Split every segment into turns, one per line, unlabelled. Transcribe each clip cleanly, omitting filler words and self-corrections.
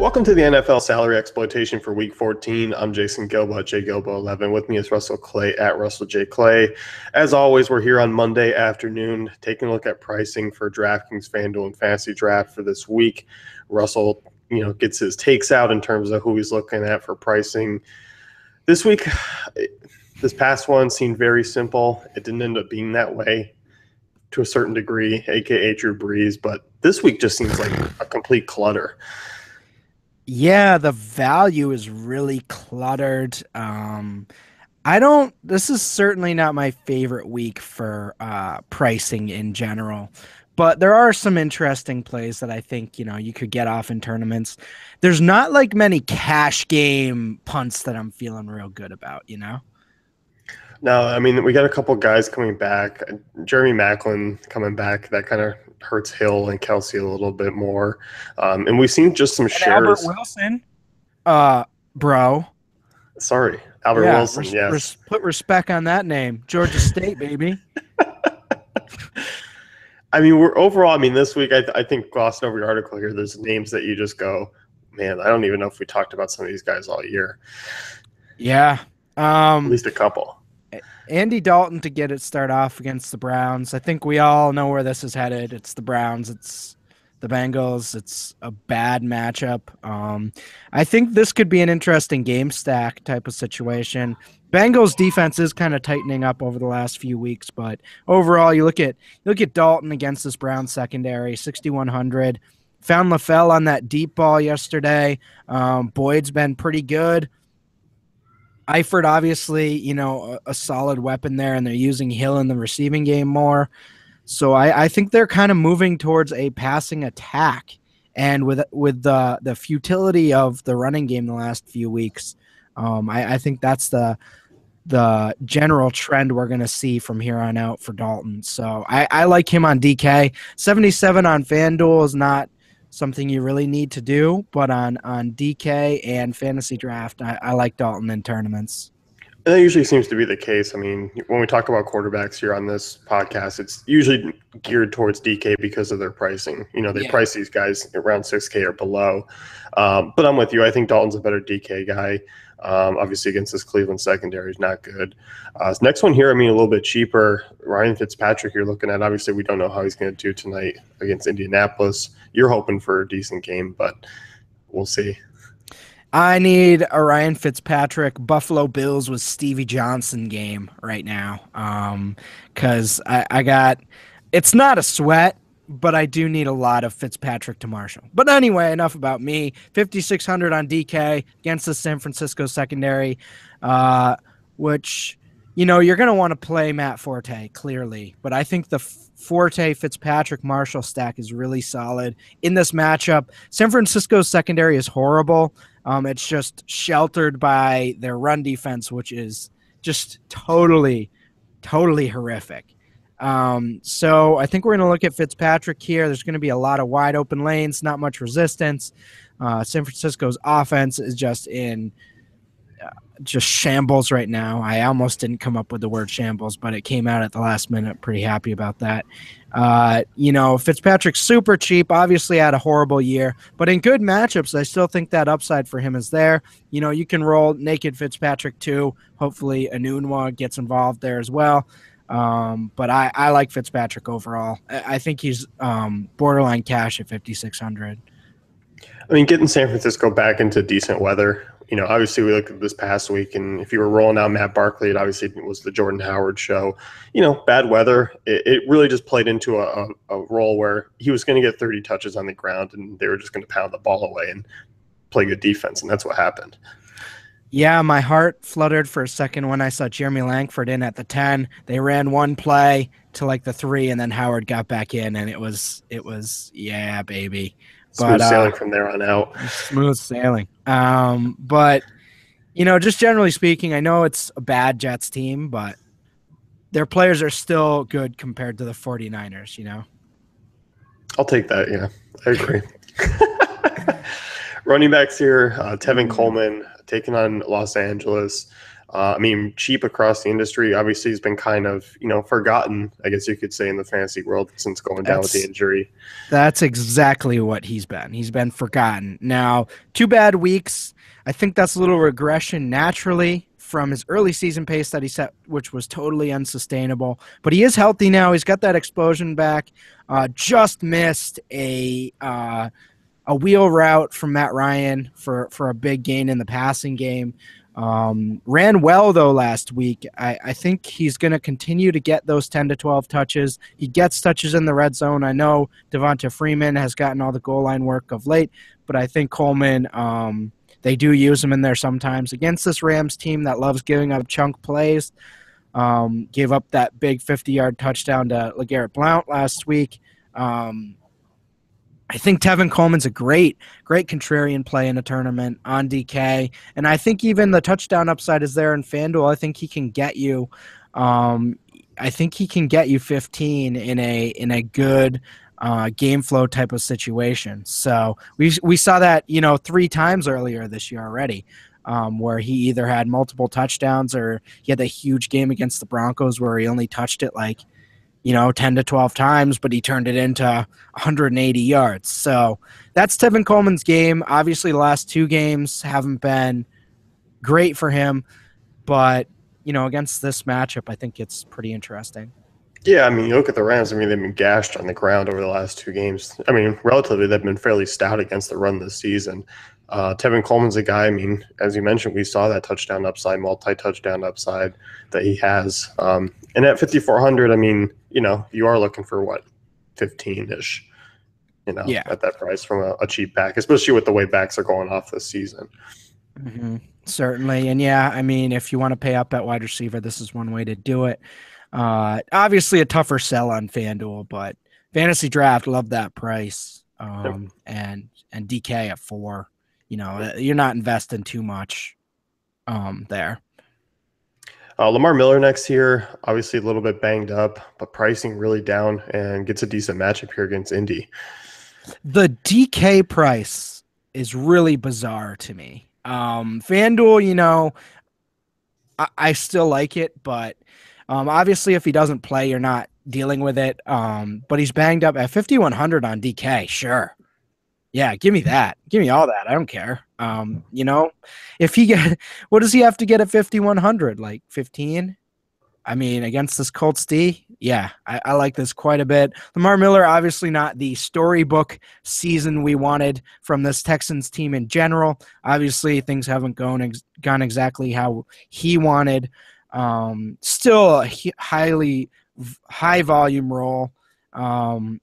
Welcome to the NFL Salary Exploitation for Week 14. I'm Jason Gilbo at JGilbo11. With me is Russell Clay at Russell J. Clay. As always, we're here on Monday afternoon taking a look at pricing for DraftKings, FanDuel, and FantasyDraft for this week. Russell, gets his takes out in terms of who he's looking at for pricing. This week, this past one seemed very simple. It didn't end up being that way to a certain degree, aka Drew Brees, but this week just seems like a complete clutter.
Yeah, the value is really cluttered. This is certainly not my favorite week for pricing in general, but there are some interesting plays that I think, you could get off in tournaments. There's not like many cash game punts that I'm feeling real good about,
No, I mean, we got a couple guys coming back. Jeremy Maclin coming back. That kind of hurts Hill and Kelsey a little bit more. And we've seen just some shares.
Albert Wilson, bro.
Sorry, Albert Wilson, yes.
Put respect on that name. Georgia State, baby.
I mean, this week, I think glossing over your article here, there's names that you just go, man, I don't even know if we talked about some of these guys all year.
Yeah.
At least a couple.
Andy Dalton to get it start off against the Browns. I think we all know where this is headed. It's the Browns. It's the Bengals. It's a bad matchup. I think this could be an interesting game stack type of situation. Bengals defense is kind of tightening up over the last few weeks, but overall, you look at Dalton against this Browns secondary, 6,100. Found LaFell on that deep ball yesterday. Boyd's been pretty good. Eifert, obviously, a solid weapon there, and they're using Hill in the receiving game more. So I think they're kind of moving towards a passing attack. And with the futility of the running game the last few weeks, I think that's the general trend we're going to see from here on out for Dalton. So I like him on DK. 77 on FanDuel is not something you really need to do, but on DK and Fantasy Draft, I like Dalton in tournaments.
And that usually seems to be the case. I mean, when we talk about quarterbacks here on this podcast, it's usually geared towards DK because of their pricing. They price these guys around 6K or below. But I'm with you. I think Dalton's a better DK guy. Obviously, against this Cleveland secondary is not good. Next one here, a little bit cheaper. Ryan Fitzpatrick, you're looking at. Obviously, we don't know how he's going to do tonight against Indianapolis. You're hoping for a decent game, but we'll see.
I need a Ryan Fitzpatrick Buffalo Bills with Stevie Johnson game right now, because I got – it's not a sweat, but I do need a lot of Fitzpatrick to Marshall. But anyway, enough about me. 5,600 on DK against the San Francisco secondary, which, you're going to want to play Matt Forte, clearly. But I think the Forte, Fitzpatrick, Marshall stack is really solid in this matchup. San Francisco's secondary is horrible. It's just sheltered by their run defense, which is just totally horrific. So I think we're going to look at Fitzpatrick here. There's going to be a lot of wide open lanes, not much resistance. San Francisco's offense is just in just shambles right now. I almost didn't come up with the word shambles, but it came out at the last minute. Pretty happy about that. Fitzpatrick's super cheap, obviously had a horrible year, but in good matchups, I still think that upside for him is there. You can roll naked Fitzpatrick too. Hopefully Anunwa gets involved there as well. But I like Fitzpatrick overall. I think he's borderline cash at 5,600.
Getting San Francisco back into decent weather. Obviously we looked at this past week, and if you were rolling out Matt Barkley, it obviously was the Jordan Howard show. Bad weather. It really just played into a role where he was going to get 30 touches on the ground, and they were just going to pound the ball away and play good defense, and that's what happened.
Yeah, my heart fluttered for a second when I saw Jeremy Langford in at the 10. They ran one play to like the 3, and then Howard got back in, and it was yeah, baby.
Smooth sailing from there on out.
Smooth sailing. But, just generally speaking, I know it's a bad Jets team, but their players are still good compared to the 49ers,
I'll take that, yeah. I agree. Running backs here, Tevin Coleman taking on Los Angeles. I mean, cheap across the industry. Obviously, he's been kind of, forgotten, I guess you could say, in the fantasy world since going down with the injury.
That's exactly what he's been. He's been forgotten. Now, 2 bad weeks. I think that's a little regression naturally from his early season pace that he set, which was totally unsustainable. But he is healthy now. He's got that explosion back. Just missed a wheel route from Matt Ryan for a big gain in the passing game. Ran well, though, last week. I think he's going to continue to get those 10 to 12 touches. He gets touches in the red zone. I know Devonta Freeman has gotten all the goal line work of late, but I think Coleman, they do use him in there sometimes. Against this Rams team that loves giving up chunk plays, gave up that big 50-yard touchdown to LeGarrette Blount last week. I think Tevin Coleman's a great contrarian play in a tournament on DK, and I think even the touchdown upside is there in FanDuel. I think he can get you. I think he can get you 15 in a good game flow type of situation. So we saw that 3 times earlier this year already, where he either had multiple touchdowns or he had a huge game against the Broncos where he only touched it 10 to 12 times, but he turned it into 180 yards. So that's Tevin Coleman's game. Obviously, the last 2 games haven't been great for him, but, against this matchup, I think it's pretty interesting.
Yeah, I mean, you look at the Rams, they've been gashed on the ground over the last 2 games. I mean, relatively, they've been fairly stout against the run this season. Tevin Coleman's a guy, as you mentioned, we saw that touchdown upside, multi-touchdown upside that he has. And at 5,400, you are looking for what, 15-ish, at that price from a cheap back, especially with the way backs are going off this season.
Mm-hmm. Certainly. And if you want to pay up at wide receiver, this is one way to do it. Obviously a tougher sell on FanDuel, but FantasyDraft, love that price. And DK at 4, you're not investing too much there.
Lamar Miller next here, obviously a little bit banged up, but pricing really down and gets a decent matchup here against Indy.
The DK price is really bizarre to me. FanDuel, I still like it, but obviously if he doesn't play, you're not dealing with it. But he's banged up at 5,100 on DK. Sure. Yeah, give me that. Give me all that. I don't care. If what does he have to get at 5,100? Like 15? Against this Colts D, yeah, I like this quite a bit. Lamar Miller, obviously not the storybook season we wanted from this Texans team in general. Obviously, things haven't gone exactly how he wanted. Still a high volume role.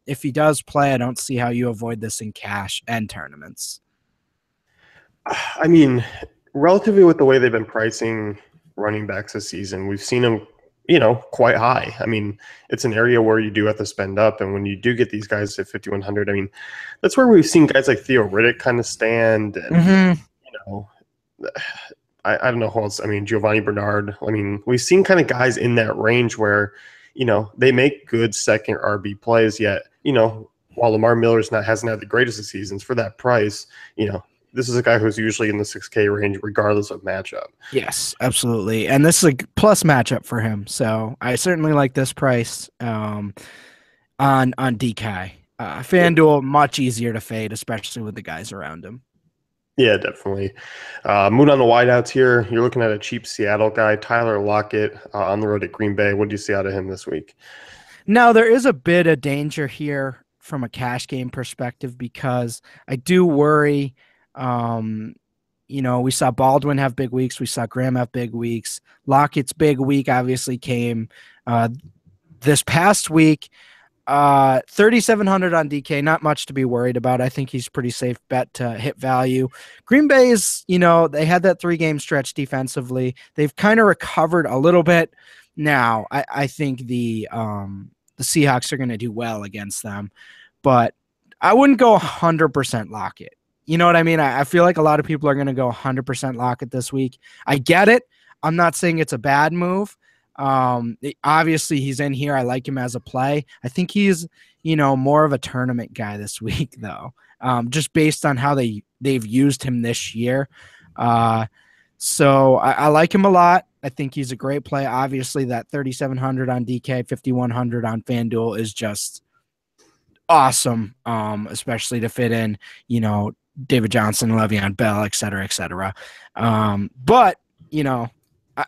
If he does play, I don't see how you avoid this in cash and tournaments.
Relatively with the way they've been pricing running backs this season, we've seen them, quite high. It's an area where you do have to spend up. And when you do get these guys at 5,100, that's where we've seen guys like Theo Riddick kind of stand. And, I don't know who else. Giovanni Bernard. We've seen kind of guys in that range where, they make good second RB plays, yet, while Lamar Miller hasn't had the greatest of seasons for that price, this is a guy who's usually in the 6K range regardless of matchup.
Yes, absolutely. And this is a plus matchup for him. So I certainly like this price on DK. FanDuel, much easier to fade, especially with the guys around him.
Yeah, definitely. Moving on the wideouts here, you're looking at a cheap Seattle guy, Tyler Lockett, on the road at Green Bay. What do you see out of him this week?
Now, there is a bit of danger here from a cash game perspective because I do worry. We saw Baldwin have big weeks. We saw Graham have big weeks. Lockett's big week obviously came this past week. 3,700 on DK, not much to be worried about. I think he's pretty safe bet to hit value. Green Bay is, they had that 3-game stretch defensively. They've kind of recovered a little bit. Now, I think the Seahawks are going to do well against them, but I wouldn't go 100% Lockett. You know what I mean? I feel like a lot of people are going to go 100% Lockett this week. I get it. I'm not saying it's a bad move. Obviously he's in here. I like him as a play. I think he's, more of a tournament guy this week though. Just based on how they've used him this year. So I like him a lot. I think he's a great play. Obviously, that 3,700 on DK, 5,100 on FanDuel is just awesome, especially to fit in, David Johnson, Le'Veon Bell, et cetera, et cetera. But,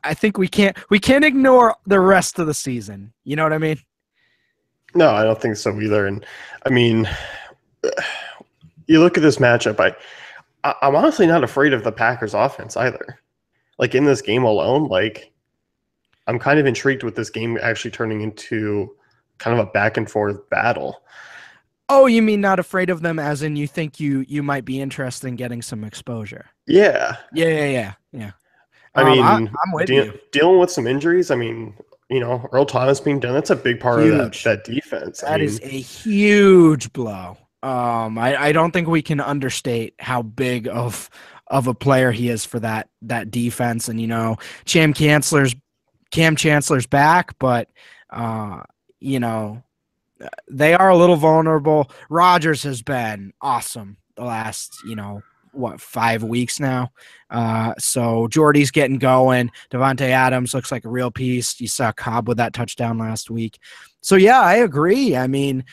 I think we can't ignore the rest of the season. You know what I mean?
No, I don't think so either. And I mean, you look at this matchup, I'm honestly not afraid of the Packers offense either. Like in this game alone, like I'm kind of intrigued with this game actually turning into kind of a back and forth battle.
Oh, you mean not afraid of them as in you think you might be interested in getting some exposure?
Yeah.
Yeah.
I mean,
I'm with you.
Dealing with some injuries, I mean, Earl Thomas being done, that's a big part of that defense.
That is a huge blow. I don't think we can understate how big of a player he is for that defense. And Cam Chancellor's back, but they are a little vulnerable. Rodgers has been awesome the last 5 weeks now. So Jordy's getting going. Devontae Adams looks like a real piece. You saw Cobb with that touchdown last week. So yeah, I agree. I mean,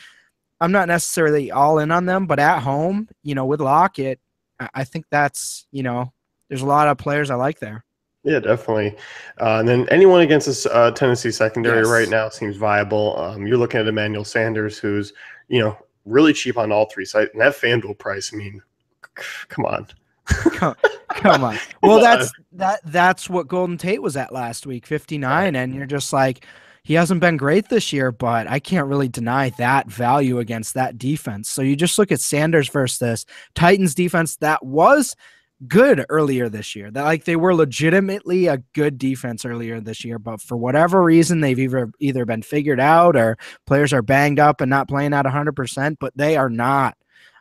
I'm not necessarily all in on them, but at home, with Lockett, I think that's, there's a lot of players I like there.
Yeah, definitely. And then anyone against this Tennessee secondary right now seems viable. You're looking at Emmanuel Sanders, who's, really cheap on all three sides. And that FanDuel price, I mean, come on.
Come on. Well, that's what Golden Tate was at last week, 59. And you're just like, he hasn't been great this year, but I can't really deny that value against that defense. So you just look at Sanders versus this Titans defense that was good earlier this year. That they were legitimately a good defense earlier this year, but for whatever reason, they've either been figured out or players are banged up and not playing at 100%, but they are not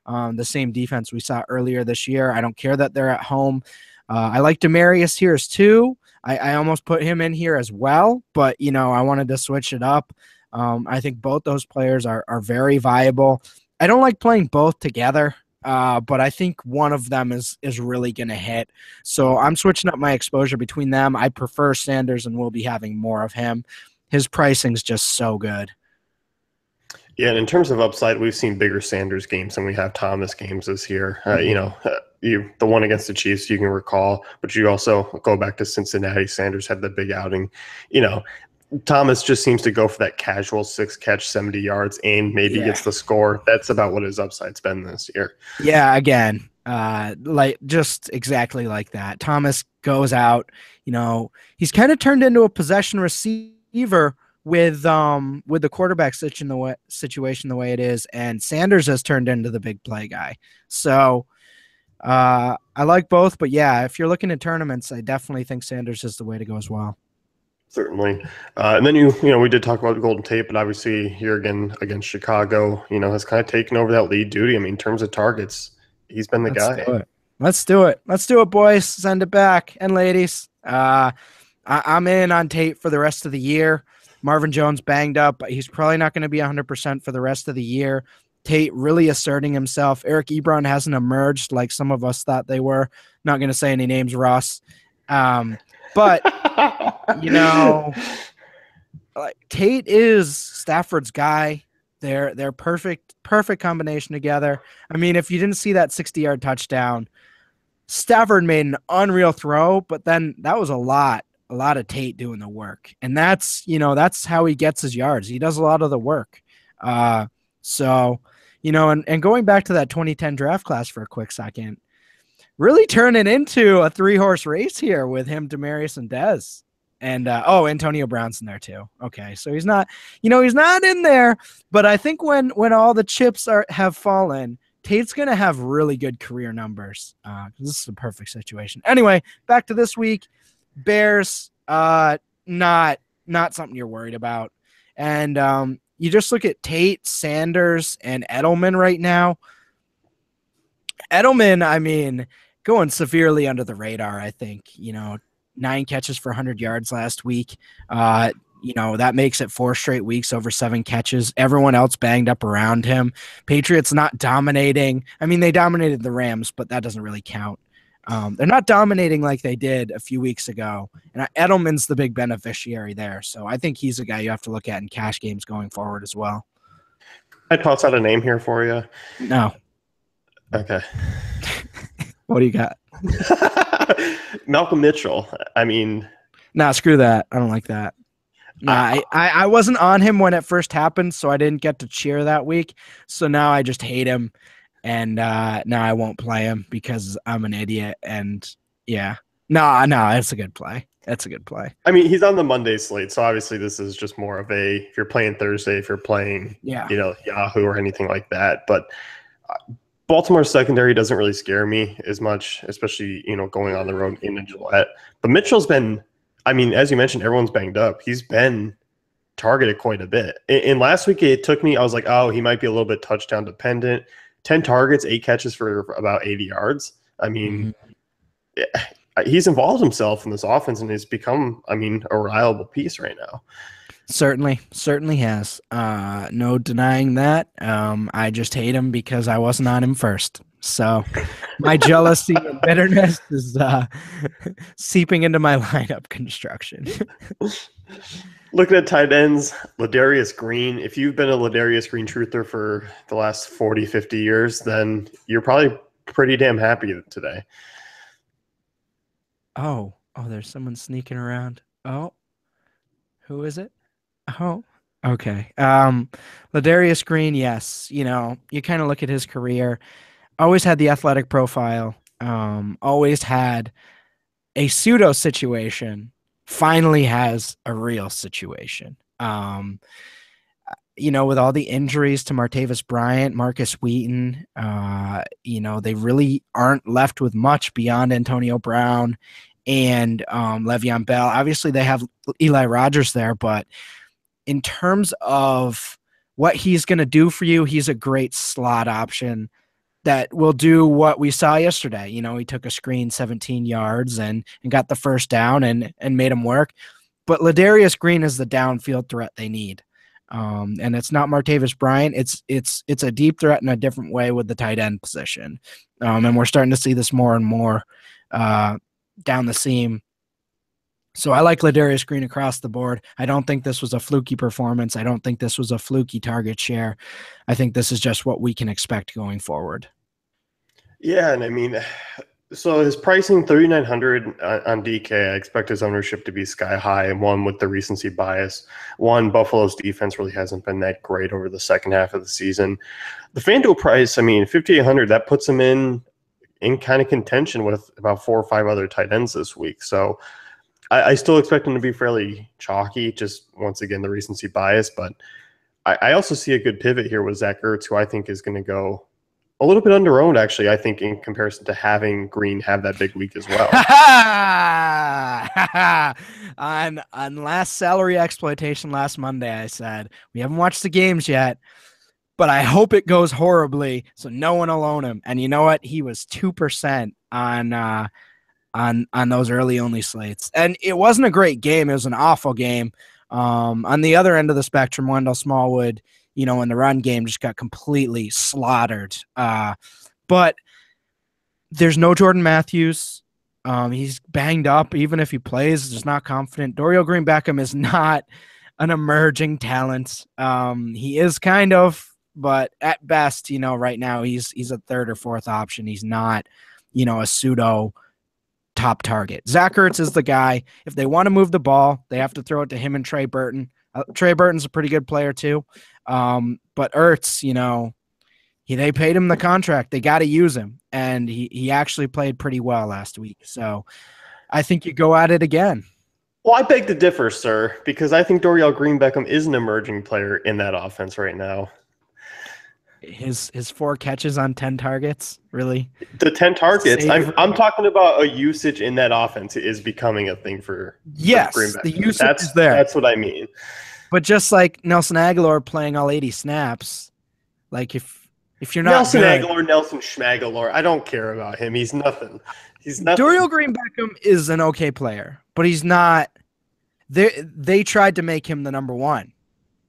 the same defense we saw earlier this year. I don't care that they're at home. I like Demarius here as too. I almost put him in here as well, but I wanted to switch it up. I think both those players are very viable. I don't like playing both together, but I think one of them is really going to hit. So I'm switching up my exposure between them. I prefer Sanders and we'll be having more of him. His pricing's just so good.
Yeah, and in terms of upside, we've seen bigger Sanders games than we have Thomas games this year. The one against the Chiefs you can recall, but you also go back to Cincinnati. Sanders had the big outing. Thomas just seems to go for that casual 6-catch, 70 yards, and maybe gets the score. That's about what his upside's been this year. Yeah,
again, just exactly like that. Thomas goes out. He's kind of turned into a possession receiver with the quarterback situation the way it is, and Sanders has turned into the big play guy. So I like both, but yeah, if you're looking at tournaments, I definitely think Sanders is the way to go as well.
Certainly. And then we did talk about Golden Tate, but obviously here again against Chicago, has kind of taken over that lead duty. I mean, in terms of targets, he's been the guy.
Let's do it, boys. Send it back. And ladies, I'm in on Tate for the rest of the year. Marvin Jones banged up. He's probably not going to be 100% for the rest of the year. Tate really asserting himself. Eric Ebron hasn't emerged like some of us thought they were. Not going to say any names, Ross. But, Tate is Stafford's guy. They're perfect combination together. I mean, if you didn't see that 60-yard touchdown, Stafford made an unreal throw, but then that was a lot of Tate doing the work. And that's how he gets his yards. He does a lot of the work. And going back to that 2010 draft class for a quick second, really turning into a 3-horse race here with him, Demarius, and Dez. And Antonio Brown's in there too. Okay, so he's not in there, but I think when all the chips have fallen, Tate's gonna have really good career numbers. This is a perfect situation. Anyway, back to this week. Bears, not something you're worried about. And you just look at Tate, Sanders, and Edelman right now. Edelman, I mean, going severely under the radar, I think. 9 catches for 100 yards last week. That makes it 4 straight weeks over 7 catches. Everyone else banged up around him. Patriots not dominating. I mean, they dominated the Rams, but that doesn't really count. They're not dominating like they did a few weeks ago. And Edelman's the big beneficiary there. So I think he's a guy you have to look at in cash games going forward as well.
I toss out a name here for you.
No.
Okay.
What do you got?
Malcolm Mitchell. I mean,
nah, screw that. I don't like that. Nah, I wasn't on him when it first happened, so I didn't get to cheer that week. So now I just hate him, and now I won't play him because I'm an idiot. And yeah, no, it's a good play. That's a good play.
I mean, he's on the Monday slate, so obviously this is just more of a if you're playing Thursday, if you're playing, Yahoo or anything like that. But Baltimore's secondary doesn't really scare me as much, especially going on the road in Gillette. But Mitchell's been, I mean, as you mentioned, everyone's banged up. He's been targeted quite a bit. In last week, it took me, I was like, oh, he might be a little bit touchdown dependent. 10 targets, 8 catches for about 80 yards. I mean, he's involved himself in this offense and he's become, a reliable piece right now.
Certainly has. No denying that. I just hate him because I wasn't on him first. So my jealousy and bitterness is seeping into my lineup construction.
Looking at tight ends, Ladarius Green. If you've been a Ladarius Green truther for the last 40, 50 years, then you're probably pretty damn happy today.
Oh, there's someone sneaking around. Oh, who is it? Oh, okay. Ladarius Green, yes. You kind of look at his career. Always had the athletic profile. Always had a pseudo situation. Finally has a real situation. With all the injuries to Martavis Bryant, Marcus Wheaton, they really aren't left with much beyond Antonio Brown and Le'Veon Bell. Obviously, they have Eli Rogers there, but in terms of what he's going to do for you, he's a great slot option that will do what we saw yesterday. He took a screen 17 yards and got the first down and made him work. But Ladarius Green is the downfield threat they need. And it's not Martavis Bryant. It's a deep threat in a different way with the tight end position. And we're starting to see this more and more down the seam. So I like Ladarius Green across the board. I don't think this was a fluky performance. I don't think this was a fluky target share. I think this is just what we can expect going forward.
Yeah, and so his pricing, $3,900 on DK. I expect his ownership to be sky high, and one with the recency bias. One, Buffalo's defense really hasn't been that great over the second half of the season. The FanDuel price, $5,800, that puts him in kind of contention with about 4 or 5 other tight ends this week. So I still expect him to be fairly chalky, just once again, the recency bias. But I also see a good pivot here with Zach Ertz, who I think is going to go a little bit under-owned, actually, I think, in comparison to having Green have that big week as well.
On last salary exploitation last Monday, I said, we haven't watched the games yet, but I hope it goes horribly so no one will own him. And you know what? He was 2% on those early-only slates. And it wasn't a great game. It was an awful game. On the other end of the spectrum, Wendell Smallwood, in the run game just got completely slaughtered. But there's no Jordan Matthews. He's banged up. Even if he plays, just not confident. Dorial Green Beckham is not an emerging talent. He is kind of, but at best, right now he's a third or fourth option. He's not, a pseudo top target. Zach Ertz is the guy. If they want to move the ball, they have to throw it to him and Trey Burton. Trey Burton's a pretty good player too. But Ertz, they paid him the contract. They got to use him. And he actually played pretty well last week. So I think you go at it again.
Well, I beg to differ, sir, because I think Dorial Green Beckham is an emerging player in that offense right now.
His 4 catches on 10 targets, really?
The 10 targets. I'm talking about a usage in that offense is becoming a thing for
yes,
Green Beckham.
The usage is there.
That's what I mean.
But just like Nelson Aguilar playing all 80 snaps, like if you're not
Nelson
good,
Aguilar, Nelson Schmagalor, I don't care about him. He's nothing.
Dorial Green Beckham is an okay player, but he's not. They tried to make him the number 1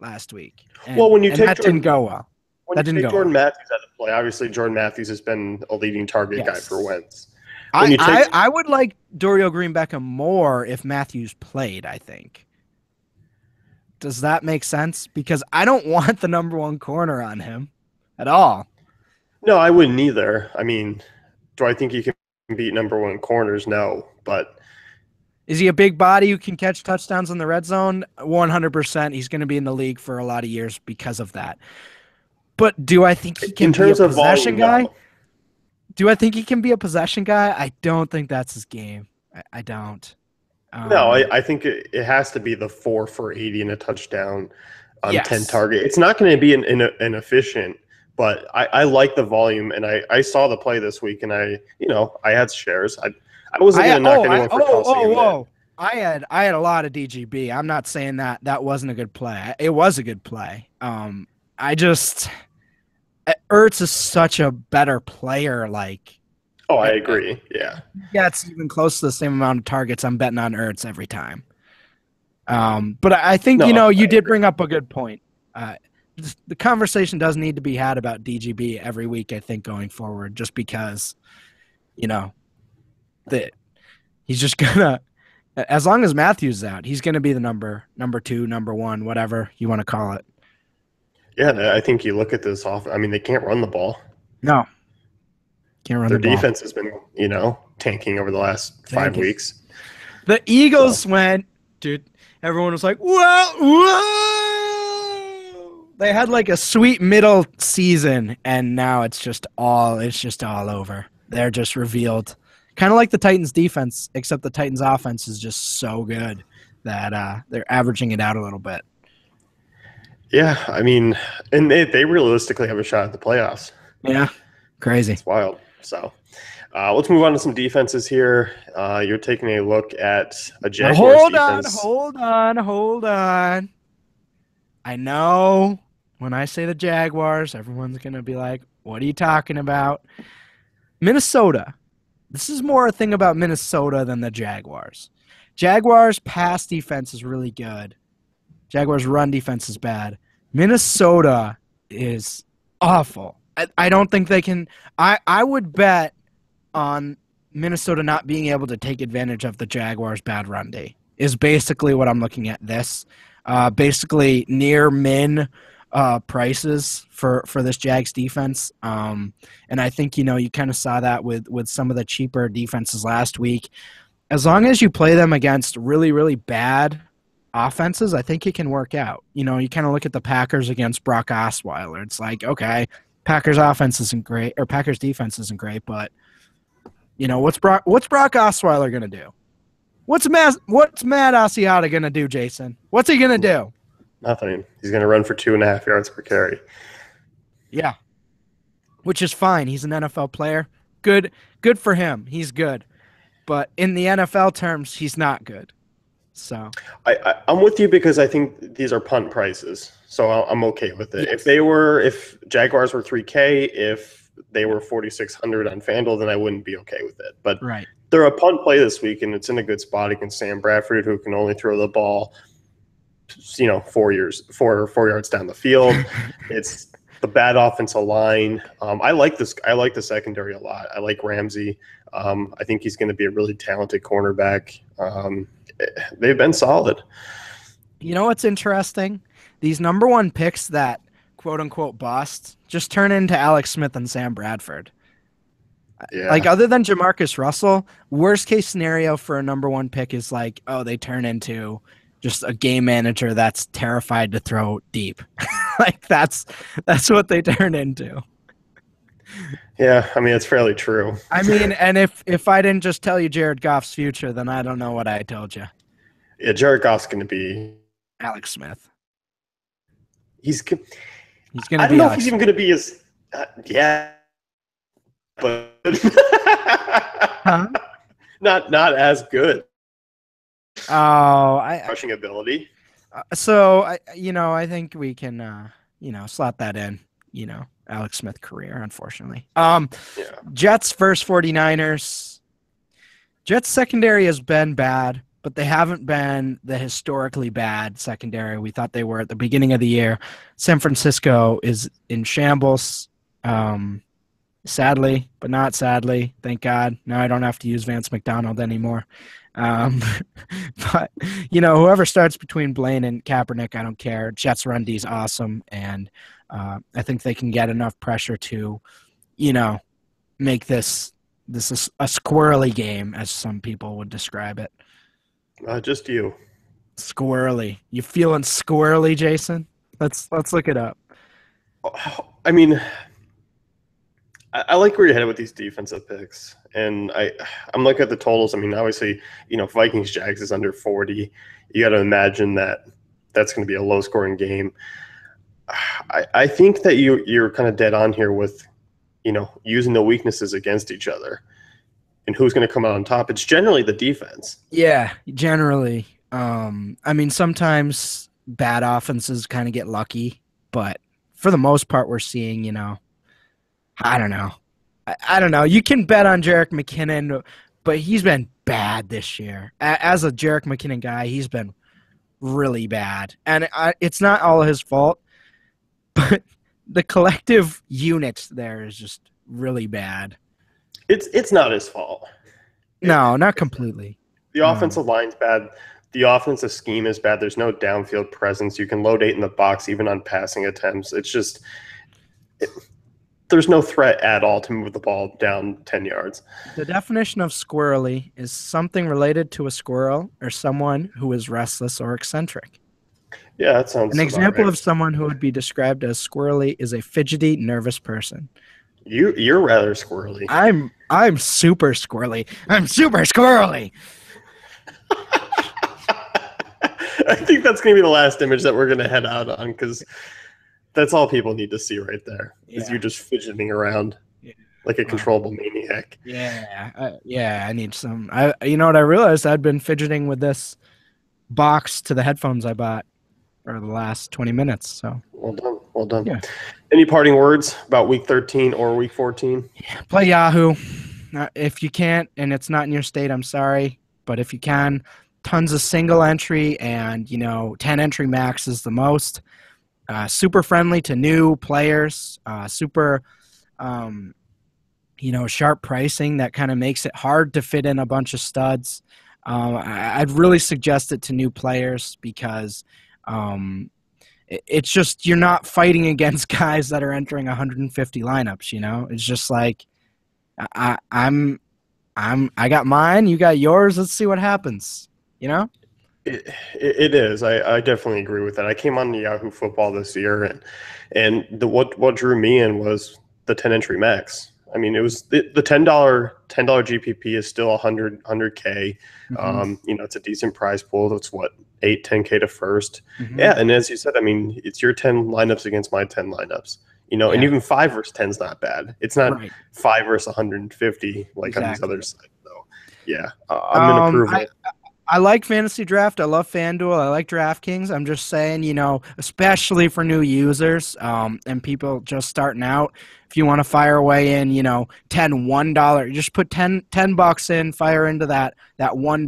last week.
Well, when you take
that didn't go well.
When you take Jordan Matthews out of play, obviously Jordan Matthews has been a leading target guy for Wentz. when you take
I would like Dorial Green Beckham more if Matthews played, I think. Does that make sense? Because I don't want the number one corner on him at all.
no, I wouldn't either. I mean, do I think he can beat number one corners? No, but
Is he a big body who can catch touchdowns in the red zone? 100%. He's going to be in the league for a lot of years because of that. But do I think he can
in
be a
terms of
possession
volume,
guy?
no.
Do I think he can be a possession guy? I don't think that's his game. I don't.
No, I think it has to be the 4 for 80 and a touchdown on 10
Yes.
target. It's not going to be an efficient, but I like the volume, and I saw the play this week, and I had shares. I wasn't going to knock anyone for tossing him in.
I had a lot of DGB. I'm not saying that wasn't a good play. It was a good play. Ertz is such a better player. Like,
Oh, I agree. Yeah.
yeah, it's even close to the same amount of targets. I'm betting on Ertz every time. But I think, you did bring up a good point. The conversation does need to be had about DGB every week, I think, going forward, just because, that he's just going to, as long as Matthews is out, he's going to be the number 2, number 1, whatever you want to call it.
Yeah, I think you look at this off. I mean, they can't run the ball.
No. Can't run
Their
the ball.
defense has been, tanking over the last 5 weeks.
The Eagles went, dude, everyone was like, whoa. They had like a sweet middle season, and now it's just all over. They're just revealed. Kind of like the Titans defense, except the Titans offense is just so good that they're averaging it out a little bit.
Yeah, I mean, and they realistically have a shot at the playoffs.
Yeah, crazy.
It's wild. So let's move on to some defenses here. You're taking a look at a Jaguars defense.
Hold on. I know when I say the Jaguars, everyone's going to be like, what are you talking about? Minnesota. This is more a thing about Minnesota than the Jaguars. Jaguars' pass defense is really good. Jaguars' run defense is bad. Minnesota is awful. I don't think they can. I would bet on Minnesota not being able to take advantage of the Jaguars' bad run D is basically what I'm looking at this. Basically near min prices for this Jags defense. And I think, you kind of saw that with some of the cheaper defenses last week. As long as you play them against really, really bad offenses, I think it can work out. You kind of look at the Packers against Brock Osweiler. It's like, okay, Packers offense isn't great, or Packers defense isn't great, but what's Brock Osweiler gonna do? What's Matt Asiata gonna do, Jason? What's he gonna do?
Nothing. He's gonna run for 2.5 yards per carry.
Yeah, which is fine. He's an NFL player. Good for him. He's good, but in the NFL terms, he's not good. So
I'm with you because I think these are punt prices, so I'm okay with it.
Yes.
If Jaguars were $3K, if they were $4,600 on FanDuel, then I wouldn't be okay with it. But they're a punt play this week, and it's in a good spot against Sam Bradford, who can only throw the ball, 4 yards down the field. It's the bad offensive line. I like this. I like the secondary a lot. I like Ramsey. I think he's going to be a really talented cornerback. They've been solid.
You know what's interesting? These number 1 picks that quote-unquote bust just turn into Alex Smith and Sam Bradford. Yeah. Like, other than Jamarcus Russell, worst-case scenario for a number 1 pick is like, oh, they turn into just a game manager that's terrified to throw deep. Like, that's what they turn into.
Yeah, I mean, it's fairly true.
I mean, and if I didn't just tell you Jared Goff's future, then I don't know what I told you.
Yeah, Jared Goff's going to be
Alex Smith.
He's going to be.
I
don't know if he's even going to be as. But not as good.
Oh,
rushing ability.
So I think we can slot that in. Alex Smith career, unfortunately. Jets versus 49ers. Jets secondary has been bad, but they haven't been the historically bad secondary we thought they were at the beginning of the year. San Francisco is in shambles. Sadly, but not sadly. Thank God. Now I don't have to use Vance McDonald anymore. Um, but whoever starts between Blaine and Kaepernick, I don't care. Jets run D's awesome, and I think they can get enough pressure to, make this a squirrely game, as some people would describe it.
Just you.
Squirrely. You feeling squirrely, Jason? Let's look it up.
I mean, I like where you're headed with these defensive picks, and I'm looking at the totals. I mean, obviously, Vikings Jags is under 40. You got to imagine that that's going to be a low scoring game. I think that you're kind of dead on here with, using the weaknesses against each other, and who's going to come out on top. It's generally the defense.
Yeah, generally. I mean, sometimes bad offenses kind of get lucky, but for the most part, we're seeing, I don't know. I don't know. You can bet on Jerick McKinnon, but he's been bad this year. As a Jerick McKinnon guy, he's been really bad. And it's not all his fault, but the collective unit there is just really bad.
It's not his fault.
No, not completely.
The offensive line's bad. The offensive scheme is bad. There's no downfield presence. You can load 8 in the box, even on passing attempts. It's just there's no threat at all to move the ball down 10 yards.
The definition of squirrely is something related to a squirrel or someone who is restless or eccentric.
Yeah, that sounds
An example
right.
of someone who would be described as squirrely is a fidgety, nervous person.
You're rather squirrely.
I'm super squirrely. I'm super squirrely.
I think that's going to be the last image that we're going to head out on, because that's all people need to see right there. Is you just fidgeting around like a controllable maniac.
Yeah. I need some. You know what I realized? I'd been fidgeting with this box to the headphones I bought for the last 20 minutes. So
well done.
Yeah.
Any parting words about week 13 or week 14?
Play Yahoo. If you can't, and it's not in your state, I'm sorry. But if you can, tons of single entry and 10 entry max is the most. Super friendly to new players. Super, sharp pricing that kind of makes it hard to fit in a bunch of studs. I'd really suggest it to new players because it's just you're not fighting against guys that are entering 150 lineups. It's just like I got mine, you got yours. Let's see what happens.
It is. I definitely agree with that. I came on to Yahoo Football this year, and what drew me in was the 10 entry max. I mean, it was the $10 GPP is still 100K.
Mm-hmm.
It's a decent prize pool. That's what 10K to first.
Mm-hmm.
Yeah, and as you said, I mean, it's your 10 lineups against my 10 lineups. And even 5 versus 10 is not bad. It's not 5 versus 150 like on these other sides. So yeah, I'm gonna prove it.
I like FantasyDraft. I love FanDuel. I like DraftKings. I'm just saying, especially for new users and people just starting out, if you want to fire away in, $1, just put $10 in, fire into that $1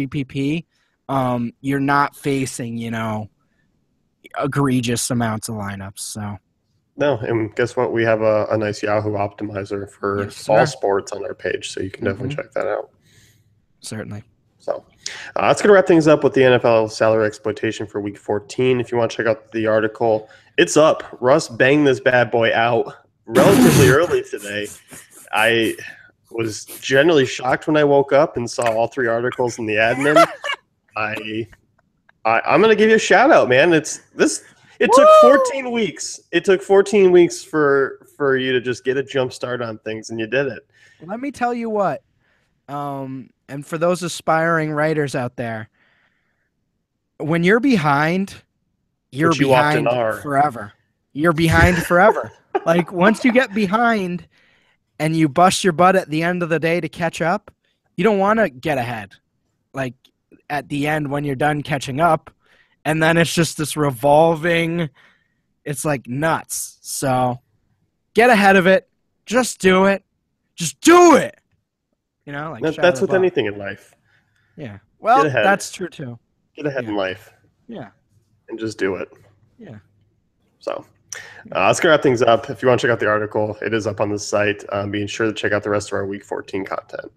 GPP. You're not facing, egregious amounts of lineups. So.
No, and guess what? We have a nice Yahoo optimizer for all sports on our page, so you can definitely check that out.
Certainly.
So that's going to wrap things up with the NFL salary exploitation for week 14. If you want to check out the article, it's up. Russ banged this bad boy out relatively early today. I was generally shocked when I woke up and saw all 3 articles in the admin. I'm going to give you a shout out, man. It took 14 weeks. It took 14 weeks for you to just get a jump start on things, and you did it.
Let me tell you what. And for those aspiring writers out there, when you're behind, you're behind forever. You're behind forever. Like once you get behind and you bust your butt at the end of the day to catch up, you don't want to get ahead. Like at the end when you're done catching up, and then it's just this revolving, it's like nuts. So get ahead of it. Just do it. Just do it.
That's with anything in life.
Yeah. Well, that's true too.
Get ahead in life.
Yeah.
And just do it.
Yeah.
So Let's wrap things up. If you want to check out the article, it is up on the site. Being sure to check out the rest of our Week 14 content.